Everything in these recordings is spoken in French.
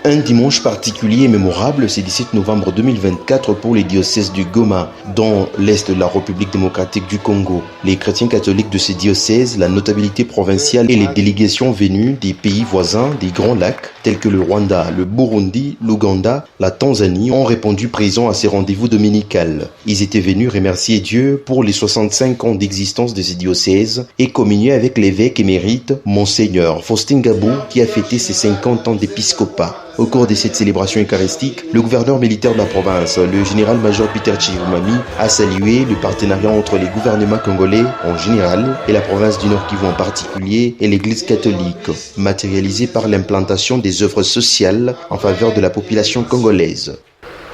Un dimanche particulier et mémorable, c'est 17 novembre 2024 pour les diocèses du Goma, dans l'est de la République démocratique du Congo. Les chrétiens catholiques de ces diocèses, la notabilité provinciale et les délégations venues des pays voisins des Grands Lacs, tels que le Rwanda, le Burundi, l'Ouganda, la Tanzanie, ont répondu présents à ces rendez-vous dominicaux. Ils étaient venus remercier Dieu pour les 65 ans d'existence de ces diocèses et communier avec l'évêque émérite, Monseigneur Faustin Gabou, qui a fêté ses 50 ans d'épiscopat. Au cours de cette célébration eucharistique, le gouverneur militaire de la province, le général-major Peter Chivumami, a salué le partenariat entre les gouvernements congolais en général et la province du Nord Kivu en particulier et l'Église catholique, matérialisée par l'implantation des œuvres sociales en faveur de la population congolaise.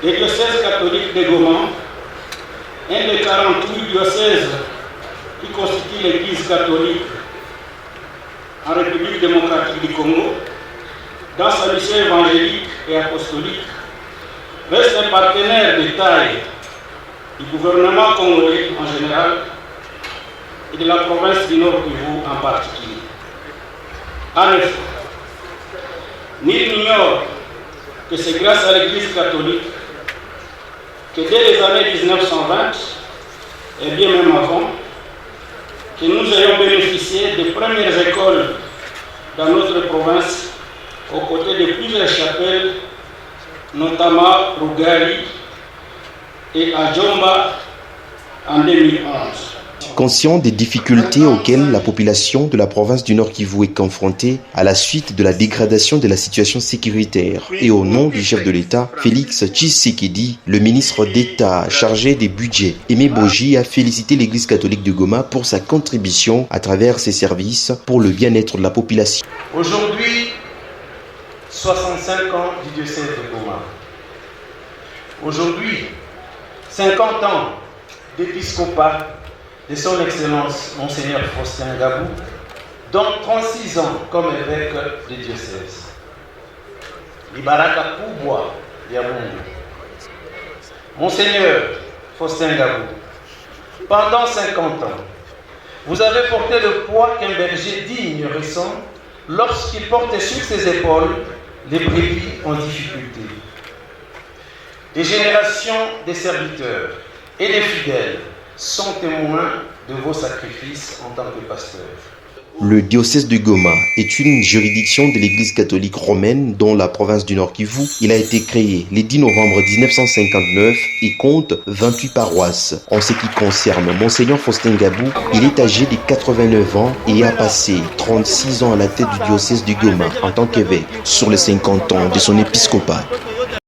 Le diocèse catholique de Goma, un des 48 diocèses qui constituent l'Église catholique en République démocratique du Congo, dans sa mission évangélique et apostolique, reste un partenaire de taille du gouvernement congolais en général et de la province du Nord Kivu en particulier. En effet, nul n'ignore que c'est grâce à l'Église catholique que dès les années 1920, et bien même avant, que nous ayons bénéficié des premières écoles dans notre province aux côtés de plusieurs chapelles, notamment Rugari et à Djomba en 2011. Conscient des difficultés auxquelles la population de la province du Nord Kivu est confrontée à la suite de la dégradation de la situation sécuritaire, et au nom du chef de l'État, Félix Tshisekedi, le ministre d'État chargé des budgets, Aimé Boji, a félicité l'Église catholique de Goma pour sa contribution à travers ses services pour le bien-être de la population. Aujourd'hui, 65 ans du diocèse de Goma. Aujourd'hui, 50 ans d'épiscopat de son Excellence Monseigneur Faustin Gabou, dont 36 ans comme évêque du diocèse. Libaraka Kubwa Yamungu. Monseigneur Faustin Gabou, pendant 50 ans, vous avez porté le poids qu'un berger digne ressent lorsqu'il porte sur ses épaules les brebis en difficulté. Des générations de serviteurs et des fidèles sont témoins de vos sacrifices en tant que pasteur. Le diocèse de Goma est une juridiction de l'Église catholique romaine dans la province du Nord Kivu. Il a été créé le 10 novembre 1959 et compte 28 paroisses. En ce qui concerne Monseigneur Faustin Gabou, il est âgé de 89 ans et a passé 36 ans à la tête du diocèse de Goma en tant qu'évêque sur les 50 ans de son épiscopat.